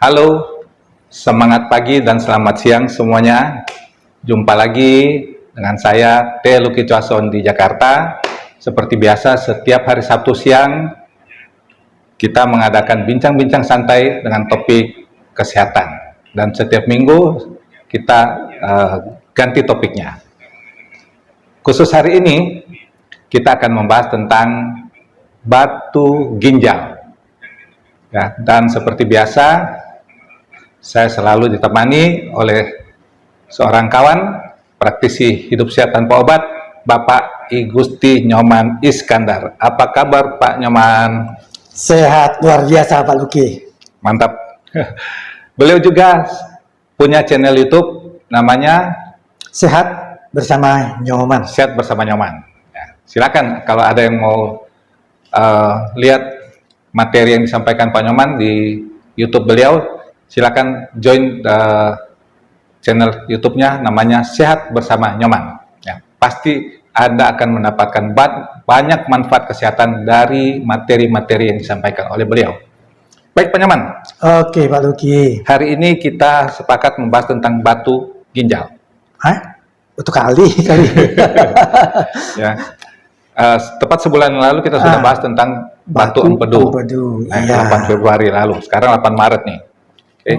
Halo, semangat pagi dan selamat siang semuanya. Jumpa lagi dengan saya, T. Luki Cuason di Jakarta. Seperti biasa, setiap hari Sabtu siang, kita mengadakan bincang-bincang santai dengan topik kesehatan. Dan setiap minggu, kita ganti topiknya. Khusus hari ini, kita akan membahas tentang batu ginjal. Ya, dan seperti biasa, saya selalu ditemani oleh seorang kawan, praktisi hidup sehat tanpa obat, Bapak I Gusti Nyoman Iskandar. Apa kabar Pak Nyoman? Sehat, luar biasa Pak Luki. Mantap. Beliau juga punya channel YouTube, namanya Sehat bersama Nyoman. Sehat bersama Nyoman. Ya, silakan kalau ada yang mau lihat materi yang disampaikan Pak Nyoman di YouTube beliau, silakan join channel YouTube-nya, namanya Sehat Bersama Nyoman. Ya, pasti Anda akan mendapatkan banyak manfaat kesehatan dari materi-materi yang disampaikan oleh beliau. Baik Pak Nyoman. Oke Pak Luki. Hari ini kita sepakat membahas tentang batu ginjal. Hah? Betul kali. Ya. Tepat sebulan lalu kita sudah bahas tentang batu empedu. Iya. 8 Februari lalu. Sekarang 8 Maret nih. Okay.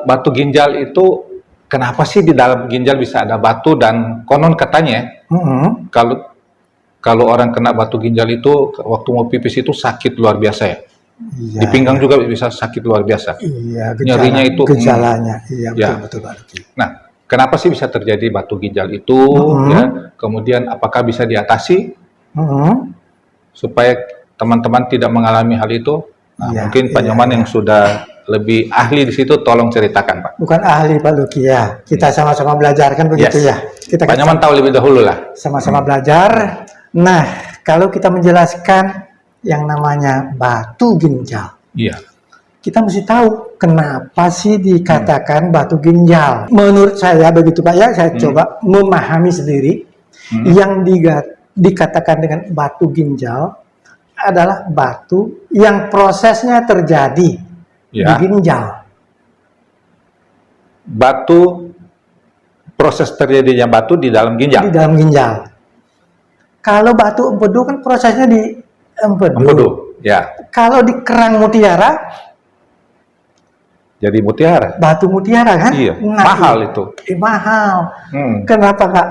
Batu ginjal itu, kenapa sih di dalam ginjal bisa ada batu, dan konon katanya kalau orang kena batu ginjal itu waktu mau pipis itu sakit luar biasa ya. Iya, di pinggang juga bisa sakit luar biasa. Iya, nyerinya itu gejalanya. Iya, betul Pak Luki. Nah, kenapa sih bisa terjadi batu ginjal itu? Ya, kemudian apakah bisa diatasi supaya teman-teman tidak mengalami hal itu? Nah, mungkin Pak Nyoman yang sudah lebih ahli di situ, tolong ceritakan Pak. Bukan ahli Pak Luki ya, kita sama-sama belajar kan begitu ya. Kita Pak Nyoman tahu lebih dahulu lah. Sama-sama belajar. Nah, kalau kita menjelaskan yang namanya batu ginjal, kita mesti tahu kenapa sih dikatakan batu ginjal. Menurut saya begitu Pak ya, saya coba memahami sendiri. Yang dikatakan dengan batu ginjal adalah batu yang prosesnya terjadi di ginjal. Proses terjadinya batu di dalam ginjal. Di dalam ginjal. Kalau batu empedu kan prosesnya di empedu. Ya. Kalau di kerang mutiara, jadi mutiara. Batu mutiara kan? Iya. Nah, mahal itu. Mahal. Kenapa Kak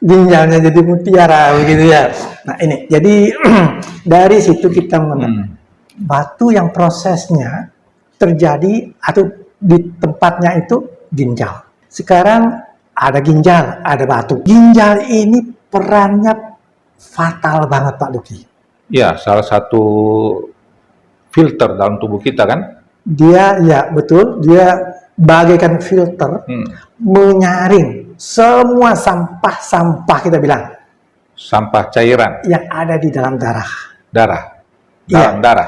ginjalnya jadi mutiara begitu ya? Nah ini, jadi dari situ kita batu yang prosesnya terjadi atau di tempatnya itu ginjal. Sekarang ada ginjal, ada batu. Ginjal ini perannya fatal banget Pak Luki. Ya, salah satu filter dalam tubuh kita kan? Dia, ya betul, dia bagaikan filter menyaring semua sampah-sampah, kita bilang. Sampah cairan. Yang ada di dalam darah. Dalam darah.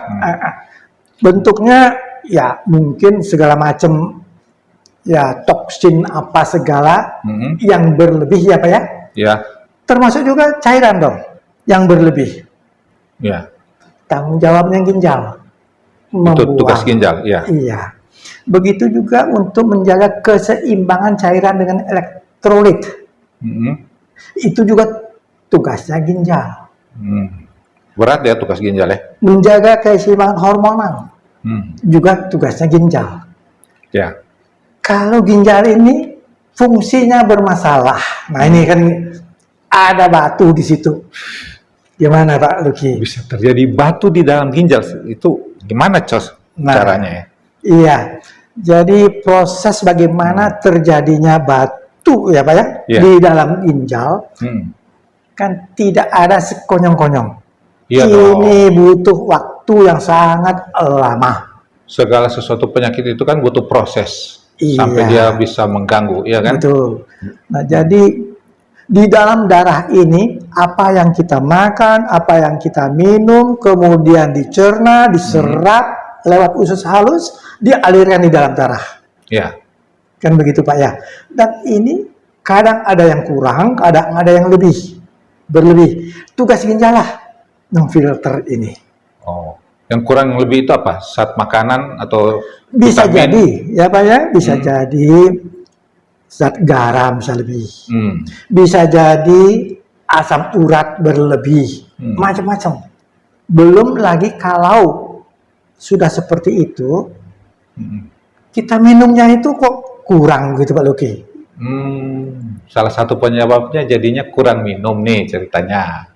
Bentuknya ya mungkin segala macam ya, toksin apa segala yang berlebih ya Pak ya. Ya. Termasuk juga cairan dong yang berlebih. Ya. Tanggung jawabnya ginjal. Itu tugas ginjal, ya. Iya. Begitu juga untuk menjaga keseimbangan cairan dengan elektrolit. Itu juga tugasnya ginjal. Berat ya tugas ginjal ya. Menjaga keseimbangan hormonal. Juga tugasnya ginjal. Ya. Kalau ginjal ini fungsinya bermasalah. Nah ini kan ada batu di situ. Gimana Pak Luki? Bisa terjadi batu di dalam ginjal itu gimana caranya ya? Iya. Jadi proses bagaimana terjadinya batu ya Pak ya, di dalam ginjal kan tidak ada sekonyong-konyong. Ini butuh waktu yang sangat lama. Segala sesuatu penyakit itu kan butuh proses sampai dia bisa mengganggu, ya kan? Betul. Nah, jadi di dalam darah ini apa yang kita makan, apa yang kita minum, kemudian dicerna, diserap lewat usus halus, dialirkan di dalam darah. Ya. Kan begitu Pak ya. Dan ini kadang ada yang kurang, kadang ada yang berlebih. Tugas ginjal lah memfilter ini. Yang kurang lebih itu apa? Zat makanan atau Bisa vitamin? jadi, ya Pak ya, bisa jadi zat garam bisa lebih. Bisa jadi asam urat berlebih, macam-macam. Belum lagi kalau sudah seperti itu, kita minumnya itu kok kurang gitu Pak Luki. Salah satu penyebabnya jadinya kurang minum nih ceritanya.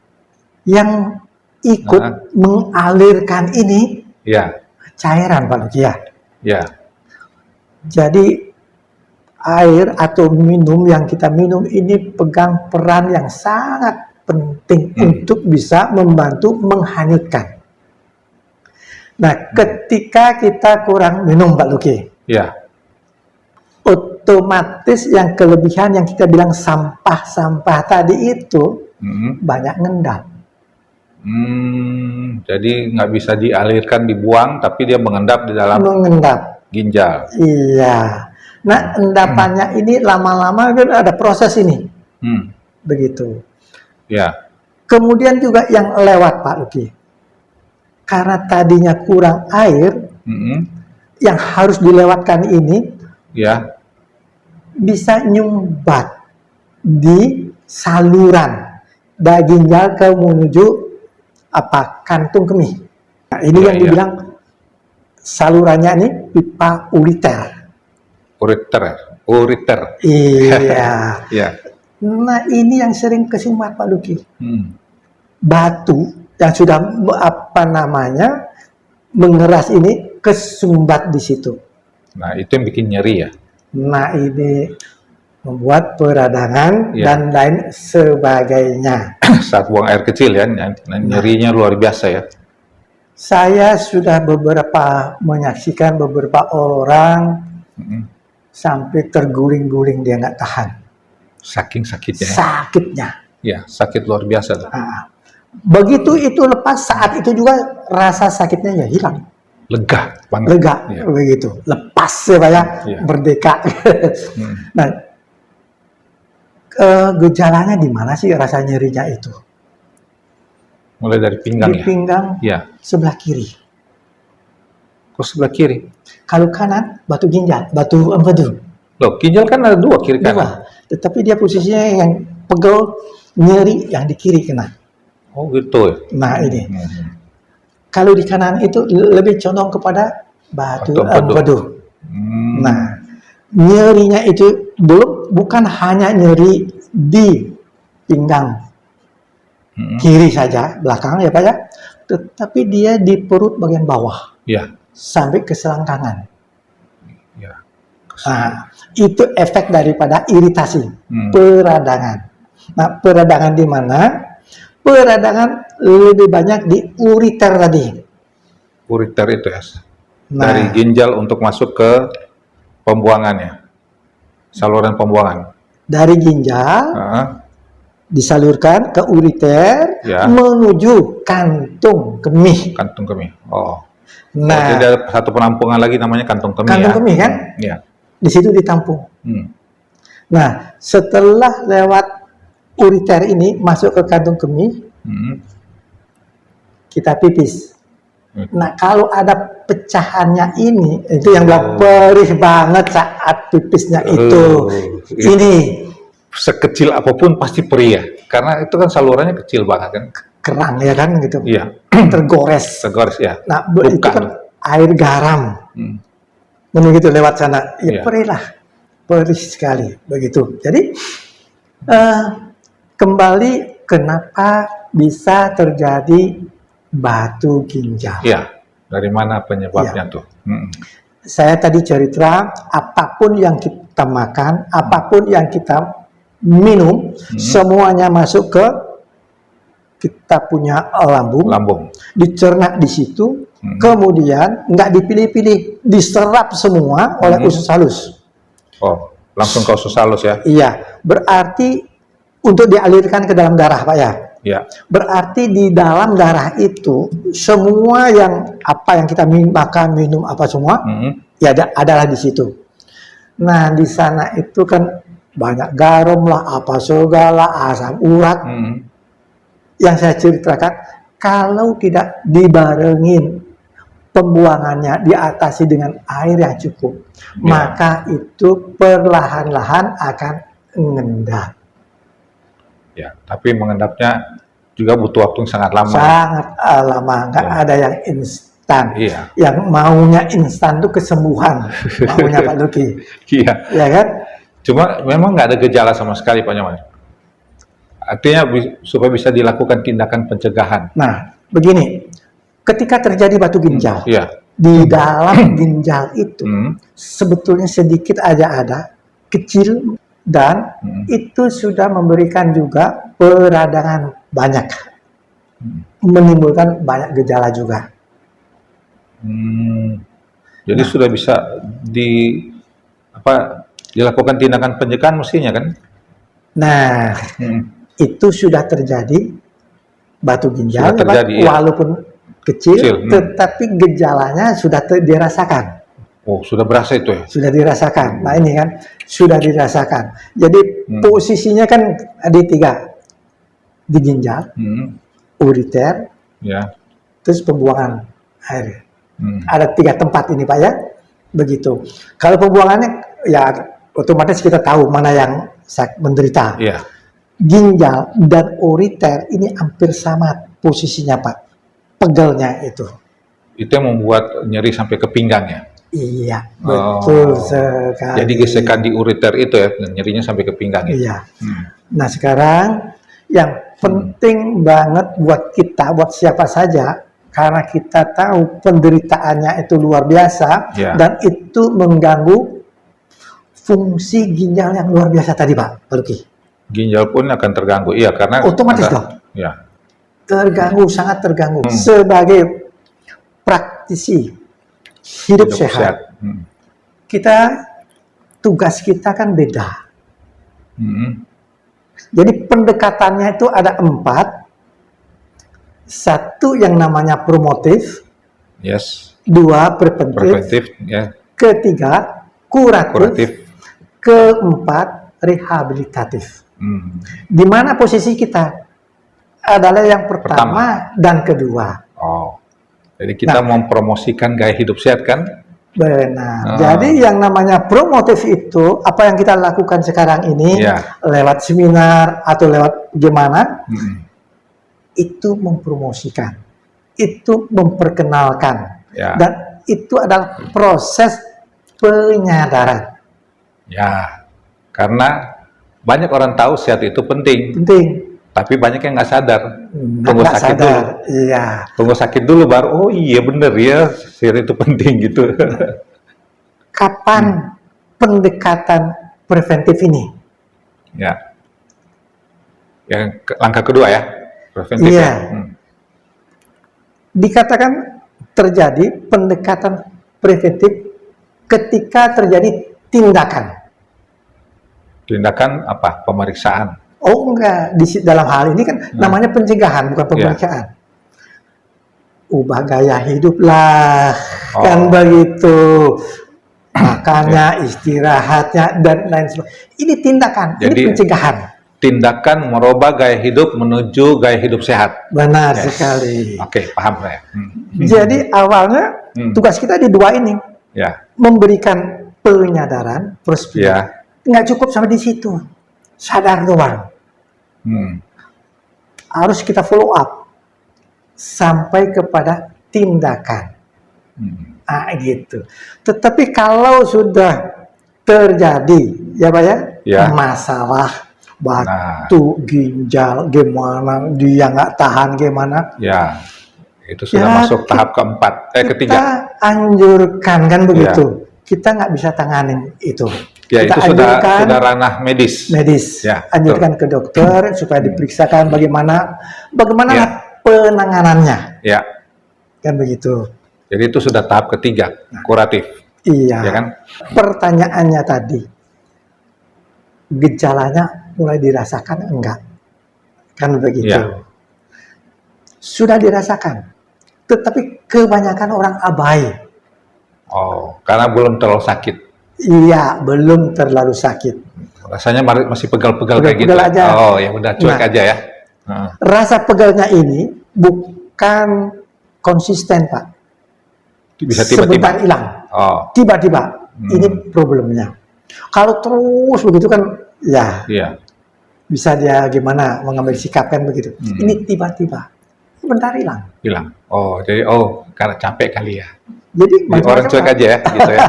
Yang ikut mengalirkan ini Ya, cairan Pak Luki ya. ya. Jadi air atau minum yang kita minum ini pegang peran yang sangat penting untuk bisa membantu menghanyutkan. Nah, ketika kita kurang minum Pak Luki, Ya. otomatis yang kelebihan yang kita bilang sampah-sampah tadi itu banyak ngendap. Jadi nggak bisa dialirkan, dibuang, tapi dia mengendap di dalam ginjal. Iya. Nah, endapannya ini lama-lama kan ada proses ini. Begitu. Ya. Kemudian juga yang lewat Pak Luki. Karena tadinya kurang air, yang harus dilewatkan ini ya bisa nyumbat di saluran dari ginjal ke menuju kantung kemih. Nah, ini yang dibilang salurannya ini pipa ureter. Ureter. Iya. Ya. Nah, ini yang sering kesumbat Pak Luki. Batu yang sudah mengeras ini kesumbat di situ. Nah, itu yang bikin nyeri ya. Nah, ini membuat peradangan dan lain sebagainya. Saat buang air kecil ya, nyerinya luar biasa ya. Saya sudah menyaksikan beberapa orang sampai terguling-guling, dia nggak tahan. Saking sakitnya. Sakitnya. Ya, sakit luar biasa. Begitu itu lepas, saat itu juga rasa sakitnya ya hilang. Lega banget. Lega, begitu. Lepas ya, merdeka. Nah, gejalanya di mana sih rasa nyerinya itu? Mulai dari pinggang di pinggang sebelah kiri. Kok sebelah kiri? Kalau kanan, batu ginjal. Batu apa tuh? Loh, ginjal kan ada dua, kiri kanan. Tetapi dia posisinya yang pegel, nyeri yang di kiri kena. Oh gitu. Nah ini. Kalau di kanan itu lebih condong kepada batu empedu. Nah, nyerinya itu bukan hanya nyeri di pinggang kiri saja, belakang ya Pak ya, tetapi dia di perut bagian bawah. Sampai ke selangkangan. Nah, itu efek daripada iritasi, peradangan. Nah, peradangan di mana? Peradangan lebih banyak di ureter tadi. Ureter itu ya, dari ginjal untuk masuk ke pembuangannya, saluran pembuangan. Dari ginjal disalurkan ke ureter menuju kantung kemih. Kantung kemih. Oh. Nah, jadi ada satu penampungan lagi namanya kantung kemih. Kantung kemih kan? Iya. Di situ ditampung. Nah, setelah lewat ureter ini masuk ke kantung kemih, kita pipis. Nah, kalau ada pecahannya ini, itu yang perih banget saat pipisnya itu. Ini sekecil apapun pasti perih ya, karena itu kan salurannya kecil banget kan. Kerang ya kan gitu. Iya. Tergores. Tergores ya. Nah, itu kan air garam. Begitu lewat sana, ya perih lah. Perih sekali begitu. Jadi kembali kenapa bisa terjadi batu ginjal? Iya. Dari mana penyebabnya tuh? Saya tadi cerita apapun yang kita makan, apapun yang kita minum, semuanya masuk ke kita punya lambung, dicerna di situ, kemudian nggak dipilih-pilih, diserap semua oleh usus halus. Oh, langsung ke usus halus ya? Iya, berarti untuk dialirkan ke dalam darah Pak ya? Iya. Berarti di dalam darah itu semua yang kita makan, minum apa semua, ya adalah di situ. Nah di sana itu kan banyak garam lah, apa segala, asam urat. Yang saya ceritakan, kalau tidak dibarengin pembuangannya diatasi dengan air yang cukup, maka itu perlahan-lahan akan mengendap. Ya, tapi mengendapnya juga butuh waktu yang sangat lama. Sangat lama, nggak ada yang instan. Iya. Yang maunya instan itu kesembuhan, maunya Pak Luki. Iya. Ya kan? Cuma memang nggak ada gejala sama sekali Pak Nyoman. Artinya supaya bisa dilakukan tindakan pencegahan. Nah, begini, ketika terjadi batu ginjal, Iya. di dalam ginjal itu sebetulnya sedikit aja ada, kecil, dan itu sudah memberikan juga peradangan banyak, menimbulkan banyak gejala juga. Jadi sudah bisa dilakukan tindakan pencegahan mestinya kan? Nah, itu sudah terjadi batu ginjal, Sudah terjadi, walaupun kecil, tetapi gejalanya sudah dirasakan. Oh, sudah berasa itu ya? Sudah dirasakan. Nah ini kan, sudah dirasakan. Jadi posisinya kan ada 3. Di ginjal, ureter, terus pembuangan air. Ada 3 tempat ini Pak ya. Begitu. Kalau pembuangannya, ya otomatis kita tahu mana yang menderita. Iya. Ginjal dan ureter ini hampir sama posisinya Pak. Pegelnya itu. Itu yang membuat nyeri sampai ke pinggang ya? Iya, betul sekali. Jadi gesekan di ureter itu ya, nyerinya sampai ke pinggang ya? Iya. Nah sekarang yang penting banget buat kita, buat siapa saja, karena kita tahu penderitaannya itu luar biasa, dan itu mengganggu fungsi ginjal yang luar biasa tadi Pak Luki. Ginjal pun akan terganggu, iya karena otomatis dong. Ya. Terganggu, sangat terganggu. Sebagai praktisi hidup sehat. Kita, tugas kita kan beda. Jadi pendekatannya itu ada 4. 1 yang namanya promotif. 2 preventif. 3 kuratif. 4 rehabilitatif. Di mana posisi kita? Adalah yang pertama dan kedua. Jadi kita mempromosikan gaya hidup sehat kan? Benar. Jadi yang namanya promotif itu, apa yang kita lakukan sekarang ini, lewat seminar atau lewat gimana, itu mempromosikan, itu memperkenalkan, dan itu adalah proses penyadaran. Ya, karena banyak orang tahu sehat itu penting. Tapi banyak yang nggak sadar. Tunggu sakit dulu. Iya. Tunggu sakit dulu baru, oh iya bener ya, sehat itu penting gitu. Kapan pendekatan preventif ini? Ya. Yang langkah kedua ya, preventif. Iya. Dikatakan terjadi pendekatan preventif ketika terjadi tindakan. Tindakan apa? Pemeriksaan. Oh enggak, di dalam hal ini kan namanya pencegahan, bukan pemeriksaan. Ubah gaya hidup lah, kan begitu. Makannya, istirahatnya, dan lain sebagainya. Ini tindakan, jadi, ini pencegahan. Tindakan merubah gaya hidup menuju gaya hidup sehat. Benar sekali. Oke, paham saya. Jadi awalnya tugas kita di 2 ini. Memberikan penyadaran, nggak cukup sampai di situ. Sadar doang. Harus kita follow up sampai kepada tindakan. Gitu. Tetapi kalau sudah terjadi, ya Pak ya, masalah batu ginjal, gimana dia nggak tahan, gimana? Ya, itu sudah masuk tahap ketiga. Kita anjurkan kan begitu. Kita nggak bisa tanganin itu. Ya, kita itu sudah ranah medis. Ya, anjurkan ke dokter supaya diperiksakan bagaimana penanganannya. Ya. Kan begitu. Jadi itu sudah tahap ketiga, kuratif. Iya. Ya kan? Pertanyaannya tadi, gejalanya mulai dirasakan enggak? Kan begitu. Sudah dirasakan, tetapi kebanyakan orang abai. Karena belum terlalu sakit. Iya, belum terlalu sakit. Rasanya masih pegal-pegal kayak gitu. Aja. Ya udah, cuek aja ya. Rasa pegalnya ini bukan konsisten Pak. Bisa tiba-tiba. Sebentar hilang. Oh. Tiba-tiba. Ini problemnya. Kalau terus begitu kan, ya bisa dia gimana mengambil sikap kan begitu. Ini tiba-tiba, sebentar hilang. Hilang. Oh, jadi karena capek kali ya. Jadi orang cuek aja ya, gitu ya.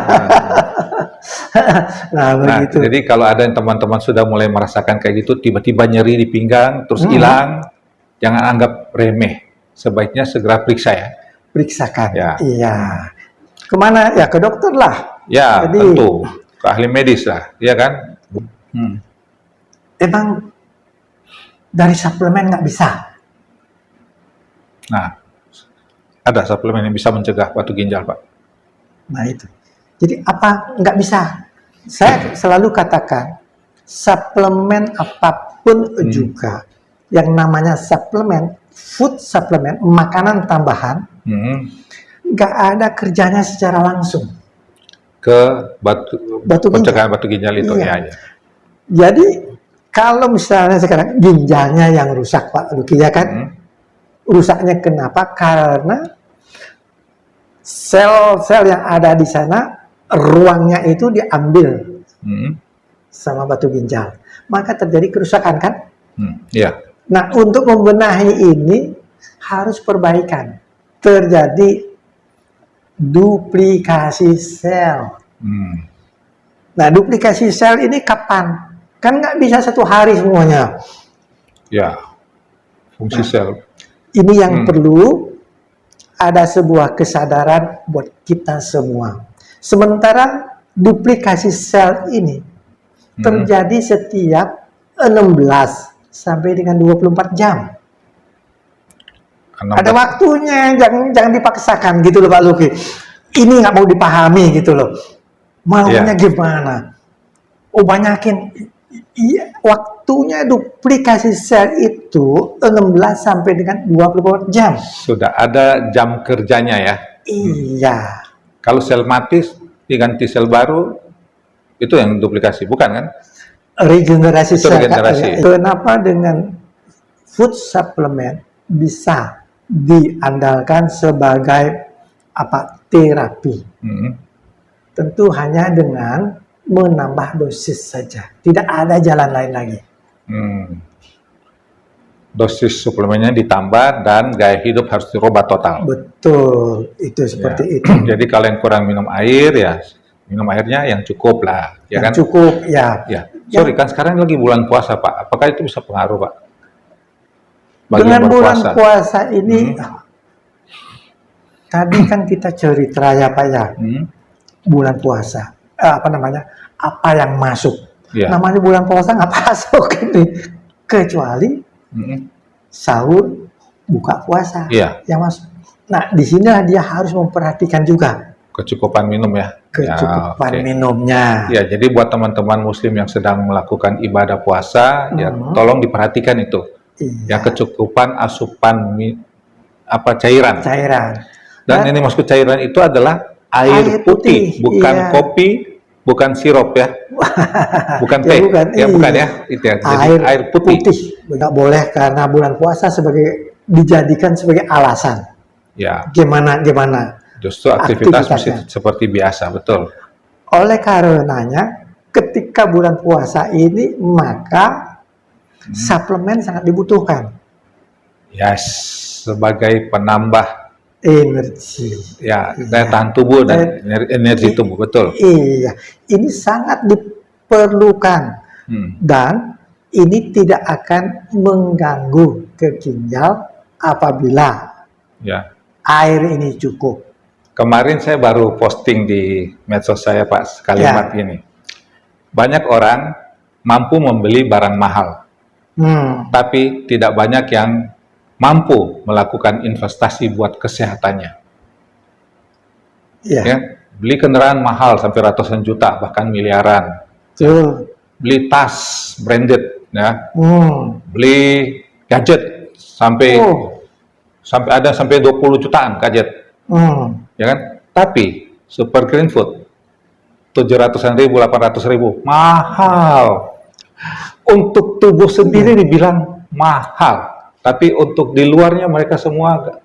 Nah, begitu. Jadi kalau ada yang teman-teman sudah mulai merasakan kayak gitu, tiba-tiba nyeri di pinggang, terus hilang, jangan anggap remeh. Sebaiknya segera periksa ya. Periksakan. Ya. Iya. Kemana? Ya ke dokter lah. Ya, jadi, tentu. Ke ahli medis lah, ya kan? Emang dari suplemen nggak bisa? Nah, ada suplemen yang bisa mencegah batu ginjal, Pak. Nah itu. Jadi apa nggak bisa? Saya selalu katakan, suplemen apapun juga, yang namanya suplemen, food suplemen, makanan tambahan, nggak ada kerjanya secara langsung ke pencegahan batu ginjal itu. Iya. Ya. Jadi kalau misalnya sekarang ginjalnya yang rusak, Pak Luki, ya kan? Rusaknya kenapa? Karena sel-sel yang ada di sana, ruangnya itu diambil sama batu ginjal. Maka terjadi kerusakan kan? Iya. Nah, untuk membenahi ini harus perbaikan. Terjadi duplikasi sel. Nah, duplikasi sel ini kapan? Kan nggak bisa satu hari semuanya. Ya, fungsi sel. Ini yang perlu ada sebuah kesadaran buat kita semua. Sementara duplikasi sel ini terjadi setiap 16 sampai dengan 24 jam. 16. Ada waktunya, jangan dipaksakan gitu loh Pak Luki. Ini nggak mau dipahami gitu loh. Maunya gimana? Oh banyakin. Iya, waktunya duplikasi sel itu 16 sampai dengan 24 jam. Sudah ada jam kerjanya ya? Iya. Kalau sel mati diganti sel baru, itu yang duplikasi, bukan kan? Regenerasi itu sel. regenerasi. Kenapa dengan food supplement bisa diandalkan sebagai terapi? Tentu hanya dengan menambah dosis saja, tidak ada jalan lain lagi. Dosis suplemennya ditambah dan gaya hidup harus dirubah total. Betul, itu seperti itu. Jadi kalau yang kurang minum air ya minum airnya yang cukup lah, ya kan? Cukup, ya. Sorry kan sekarang lagi bulan puasa Pak, apakah itu bisa pengaruh Pak? Dengan bulan puasa ini, tadi kan kita cerita ya Pak ya, bulan puasa, apa yang masuk. Namanya bulan puasa nggak masuk ini, kecuali sahur, buka puasa yang masuk. Nah, di sinilah dia harus memperhatikan juga kecukupan minum ya. Kecukupan minumnya. Ya, jadi buat teman-teman muslim yang sedang melakukan ibadah puasa, ya tolong diperhatikan itu. Ya, kecukupan asupan cairan. Dan ini maksud cairan itu adalah air putih, bukan kopi, bukan sirup ya. Bukan teh. Bukan ya. Itu ya. Jadi air putih. Nggak boleh karena bulan puasa dijadikan sebagai alasan. Ya. Gimana? Justru aktivitas mesti seperti biasa, betul. Oleh karenanya, ketika bulan puasa ini, maka suplemen sangat dibutuhkan. Yes, sebagai penambah energi. Ya, daya tahan tubuh dan energi tubuh, betul. Iya, ini sangat diperlukan. Dan ini tidak akan mengganggu ke ginjal apabila air ini cukup. Kemarin saya baru posting di medsos saya Pak, kalimat ini. Banyak orang mampu membeli barang mahal, tapi tidak banyak yang mampu melakukan investasi buat kesehatannya. Ya, beli kendaraan mahal sampai ratusan juta, bahkan miliaran. Beli tas branded, ya. Beli gadget sampai ada sampai 20 jutaan gadget. Ya kan? Tapi Super Green Food 700.000, 800.000 mahal. Untuk tubuh sendiri dibilang mahal, tapi untuk di luarnya mereka semua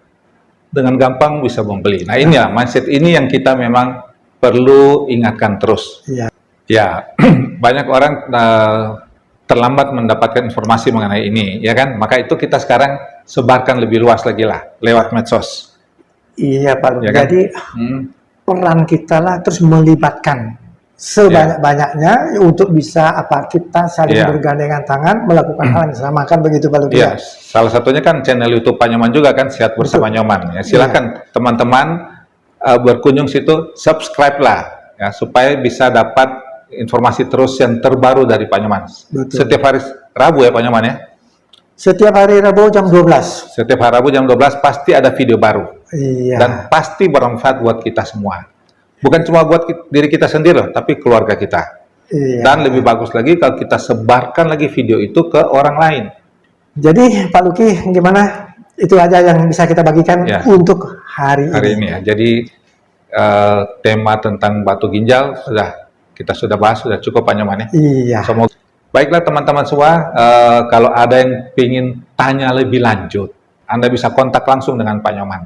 dengan gampang bisa membeli. Nah ini ya, mindset ini yang kita memang perlu ingatkan terus. Iya. Ya, banyak orang terlambat mendapatkan informasi mengenai ini, ya kan? Maka itu kita sekarang sebarkan lebih luas lagi lah, lewat medsos. Iya Pak Luki. Ya kan? Jadi peran kita lah terus melibatkan sebanyak-banyaknya untuk bisa kita saling bergandengan tangan melakukan hal yang sama, kan begitu Pak Luki? Iya, salah satunya kan channel YouTube Pak Nyoman juga kan, Sehat Bersama Nyoman. Ya, silakan teman-teman berkunjung situ, subscribe lah ya, supaya bisa dapat informasi terus yang terbaru dari Pak Nyoman. Betul. Setiap hari Rabu ya Pak Nyoman ya? Setiap hari Rabu jam 12. Setiap hari Rabu jam 12 pasti ada video baru. Iya. Dan pasti bermanfaat buat kita semua. Bukan cuma buat diri kita sendiri loh, tapi keluarga kita. Iya. Dan lebih bagus lagi kalau kita sebarkan lagi video itu ke orang lain. Jadi Pak Luki, gimana? Itu aja yang bisa kita bagikan untuk hari ini ya. Jadi tema tentang batu ginjal kita sudah bahas, sudah cukup Pak Nyoman ya. Iya. Semoga baiklah teman-teman semua, kalau ada yang ingin tanya lebih lanjut, Anda bisa kontak langsung dengan Pak Nyoman.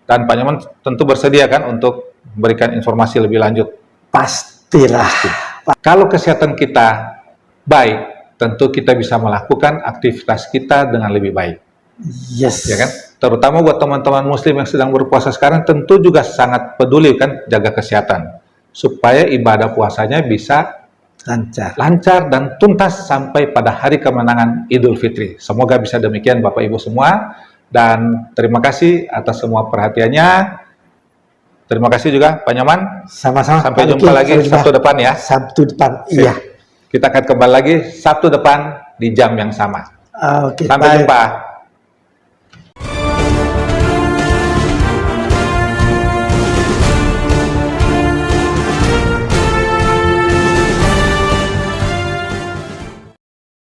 Dan Pak Nyoman tentu bersedia kan untuk memberikan informasi lebih lanjut. Pastilah. Kalau kesehatan kita baik, tentu kita bisa melakukan aktivitas kita dengan lebih baik. Yes. Ya kan? Terutama buat teman-teman muslim yang sedang berpuasa sekarang, tentu juga sangat peduli kan jaga kesehatan. Supaya ibadah puasanya bisa lancar dan tuntas sampai pada hari kemenangan Idul Fitri. Semoga bisa demikian Bapak Ibu semua. Dan terima kasih atas semua perhatiannya. Terima kasih juga Pak Nyoman. Sama-sama. Sampai jumpa lagi Sabtu depan ya. Sabtu depan, iya. Kita akan kembali lagi Sabtu depan di jam yang sama. Oke, sampai jumpa.